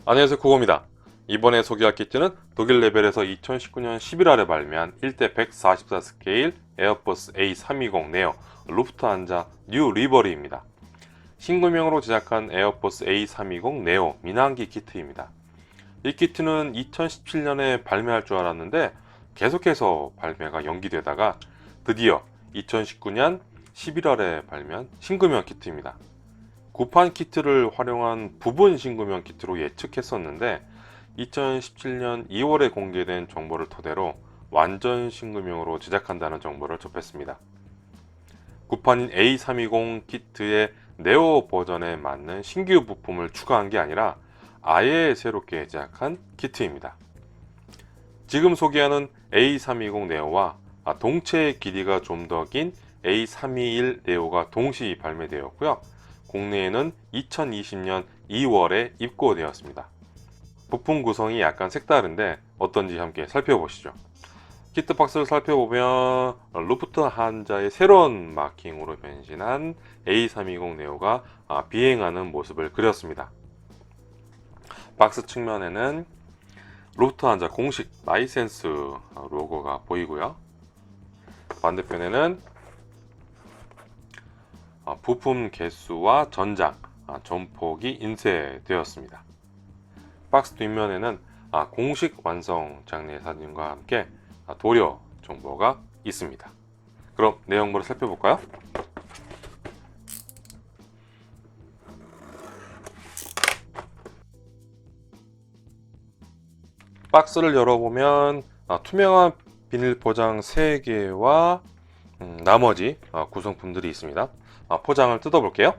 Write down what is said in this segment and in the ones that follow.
안녕하세요, 고고입니다. 이번에 소개할 키트는 독일 레벨에서 2019년 11월에 발매한 1대 144 스케일 에어버스 A320 네오 루프트한자 뉴 리버리입니다. 신규명으로 제작한 에어버스 A320 네오 민항기 키트입니다. 이 키트는 2017년에 발매할 줄 알았는데 계속해서 발매가 연기되다가 드디어 2019년 11월에 발매한 신규명 키트입니다. 구판 키트를 활용한 부분 신구명 키트로 예측했었는데 2017년 2월에 공개된 정보를 토대로 완전 신구명으로 제작한다는 정보를 접했습니다. 구판인 A320 키트의 네오 버전에 맞는 신규 부품을 추가한 게 아니라 아예 새롭게 제작한 키트입니다. 지금 소개하는 A320 네오와 동체의 길이가 좀 더 긴 A321 네오가 동시 발매되었고요. 국내에는 2020년 2월에 입고되었습니다. 부품 구성이 약간 색다른데 어떤지 함께 살펴보시죠. 키트 박스를 살펴보면 루프트한자의 새로운 마킹으로 변신한 A320 네오가 비행하는 모습을 그렸습니다. 박스 측면에는 루프트한자 공식 라이센스 로고가 보이고요. 반대편에는 부품 개수와 전장, 전폭이 인쇄되었습니다. 박스 뒷면에는 공식 완성 장례 사진과 함께 도료 정보가 있습니다. 그럼 내용물을 살펴볼까요? 박스를 열어보면 투명한 비닐 포장 3개와 나머지 구성품들이 있습니다. 포장을 뜯어볼게요.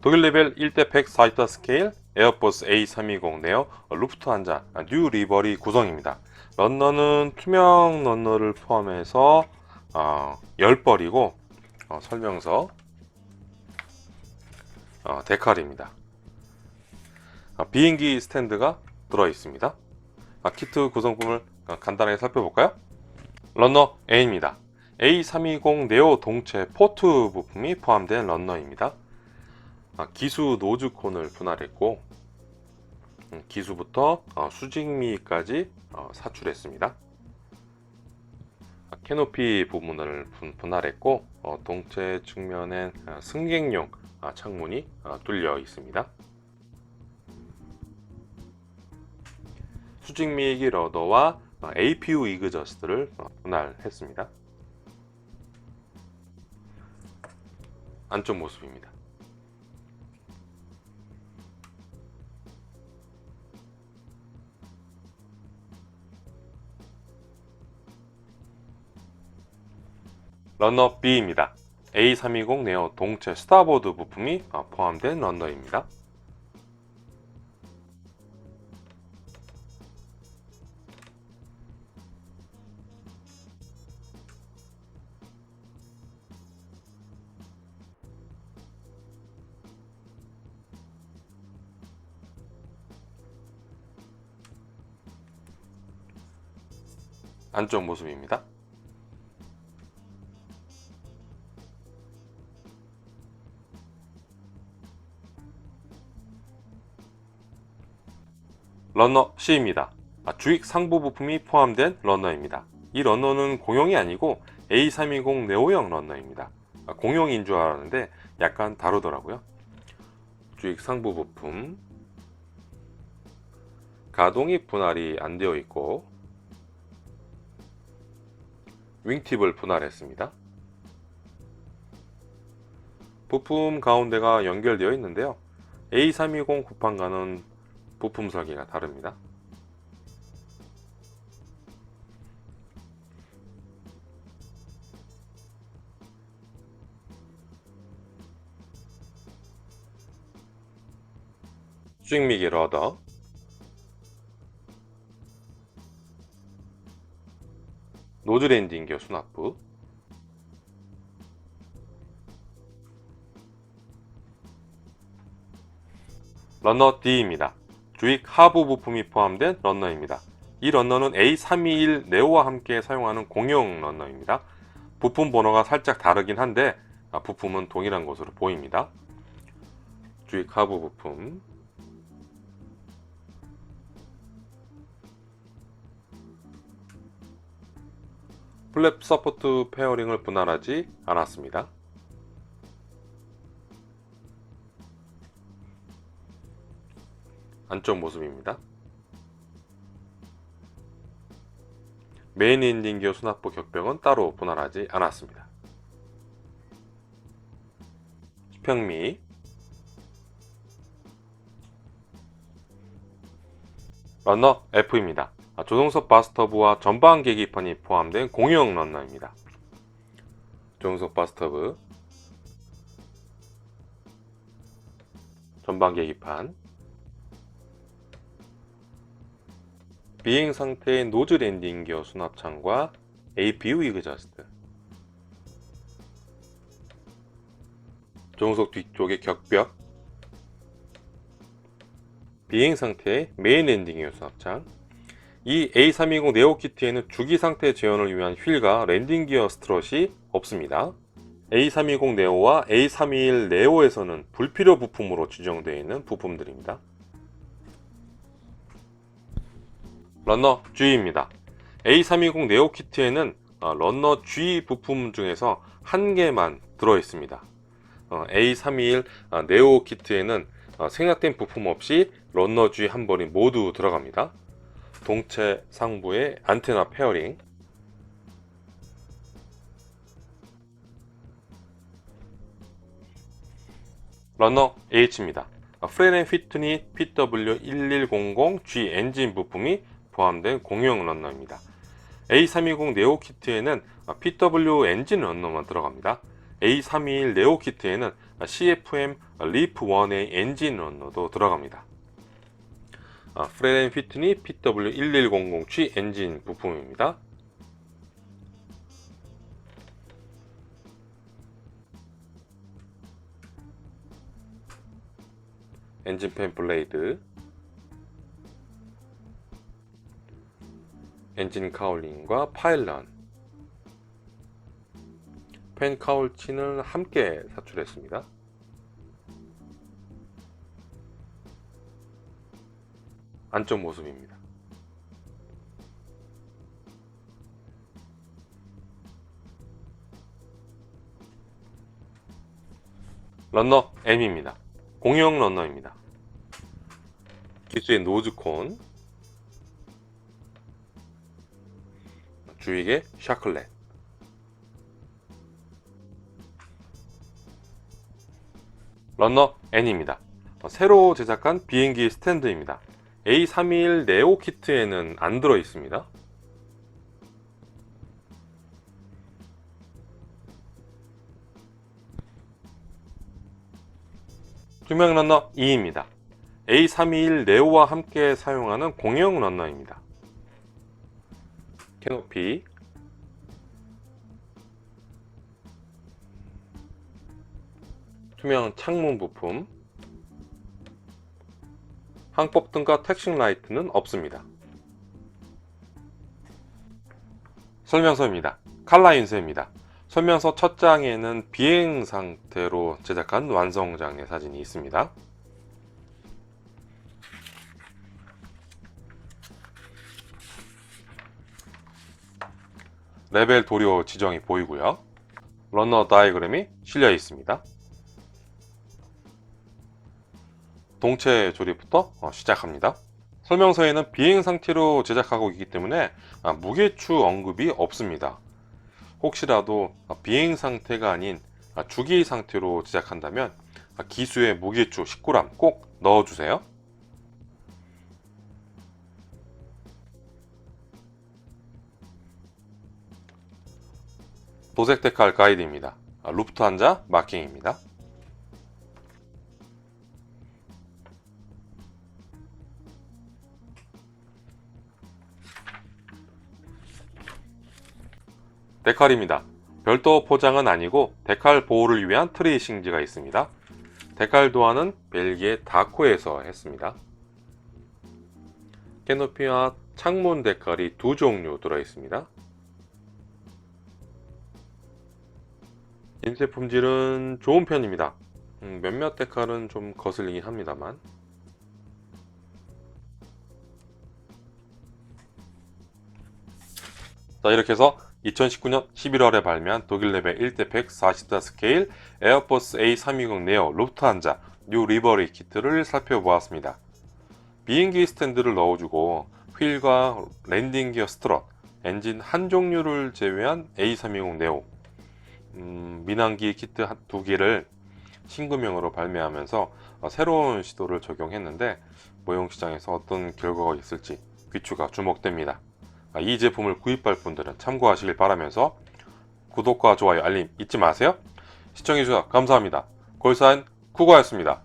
독일 레벨 1대 144 스케일 에어버스 A320 네오 루프트한자 뉴 리버리 구성입니다. 런너는 투명 런너를 포함해서 10벌이고 설명서 데칼입니다. 비행기 스탠드가 들어있습니다. 키트 구성품을 간단하게 살펴볼까요? 런너 A입니다. A320 네오 동체 포트 부품이 포함된 런너입니다. 기수 노즈콘을 분할했고 기수부터 수직미까지 사출했습니다. 캐노피 부분을 분할했고 동체 측면엔 승객용 창문이 뚫려 있습니다. 수직미기 러더와 APU 이그저스트를 분할했습니다. 안쪽 모습입니다. 런너 B입니다. A320 네오 동체 스타보드 부품이 포함된 런너입니다. 안쪽 모습입니다. 러너 C입니다. 주익 상부 부품이 포함된 러너입니다. 이 러너는 공용이 아니고 A320 네오형 러너입니다. 공용인 줄 알았는데 약간 다르더라고요. 주익 상부 부품 가동이 분할이 안 되어 있고 윙팁을 분할했습니다. 부품 가운데가 연결되어 있는데요. A320 구판과는 부품 설계가 다릅니다. 수직미기 러더, 노즐 엔딩기어 수납부, 러너 D입니다. 주익 하부 부품이 포함된 러너입니다. 이 러너는 A321 네오와 함께 사용하는 공용 러너입니다. 부품 번호가 살짝 다르긴 한데 부품은 동일한 것으로 보입니다. 주익 하부 부품, 플랩 서포트 페어링을 분할하지 않았습니다. 안쪽 모습입니다. 메인 엔딩 기어 수납부 격벽은 따로 분할하지 않았습니다. 수평미, 러너 F입니다. 조종석 바스터브와 전방 계기판이 포함된 공유형 러너입니다. 조종석 바스터브, 전방 계기판, 비행 상태의 노즐 엔딩 기어 수납창과 APU 이그저스트, 조종석 뒤쪽의 격벽, 비행 상태의 메인 엔딩 기어 수납창. 이 A320 네오 키트에는 주기 상태 재현을 위한 휠과 랜딩 기어 스트럿이 없습니다. A320 네오와 A321 네오에서는 불필요 부품으로 지정되어 있는 부품들입니다. 러너 G입니다. A320 네오 키트에는 러너 G 부품 중에서 한 개만 들어 있습니다. A321 네오 키트에는 생략된 부품 없이 러너 G 한 벌이 모두 들어갑니다. 동체 상부의 안테나 페어링, 러너 H입니다. 프레렌 휘트니 PW1100G 엔진 부품이 포함된 공유형 러너입니다. A320 네오 키트에는 PW 엔진 러너만 들어갑니다. A321 네오 키트에는 CFM 리프 1A 엔진 러너도 들어갑니다. 프레렌 휘트니 PW1100G 엔진 부품입니다. 엔진팬 블레이드, 엔진 카울링과 파일런, 팬 카울친을 함께 사출했습니다. 안쪽 모습입니다. 러너 M입니다. 공유형 러너입니다. 기수의 노즈콘, 주익의 샤클렛, 러너 N입니다. 새로 제작한 비행기 스탠드입니다. A321 네오 키트에는 안 들어 있습니다. 투명 러너 E입니다. A321 네오와 함께 사용하는 공용 러너입니다. 캐노피, 투명 창문 부품, 항법등과 택싱 라이트는 없습니다. 설명서입니다. 칼라 인쇄입니다. 설명서 첫 장에는 비행 상태로 제작한 완성장의 사진이 있습니다. 레벨 도료 지정이 보이고요. 러너 다이어그램이 실려 있습니다. 동체 조립부터 시작합니다. 설명서에는 비행 상태로 제작하고 있기 때문에 무게추 언급이 없습니다. 혹시라도 비행 상태가 아닌 주기 상태로 제작한다면 기수의 무게추 10g 꼭 넣어주세요. 도색 데칼 가이드입니다. 루프트한자 마킹입니다. 데칼입니다. 별도 포장은 아니고 데칼 보호를 위한 트레이싱지가 있습니다. 데칼 도안은 벨기에 다코에서 했습니다. 캐노피와 창문 데칼이 두 종류 들어있습니다. 인쇄 품질은 좋은 편입니다. 몇몇 데칼은 좀 거슬리긴 합니다만. 자, 이렇게 해서 2019년 11월에 발매한 독일 레벨 1대 144 스케일 에어버스 A320 네오 루프트한자 뉴 리버리 키트를 살펴보았습니다. 비행기 스탠드를 넣어주고 휠과 랜딩 기어 스트럿, 엔진 한 종류를 제외한 A320 네오, 민항기 키트 두 개를 신규명으로 발매하면서 새로운 시도를 적용했는데 모형시장에서 어떤 결과가 있을지 귀추가 주목됩니다. 이 제품을 구입할 분들은 참고하시길 바라면서 구독과 좋아요, 알림 잊지 마세요. 시청해주셔서 감사합니다. 골사인 쿠거였습니다.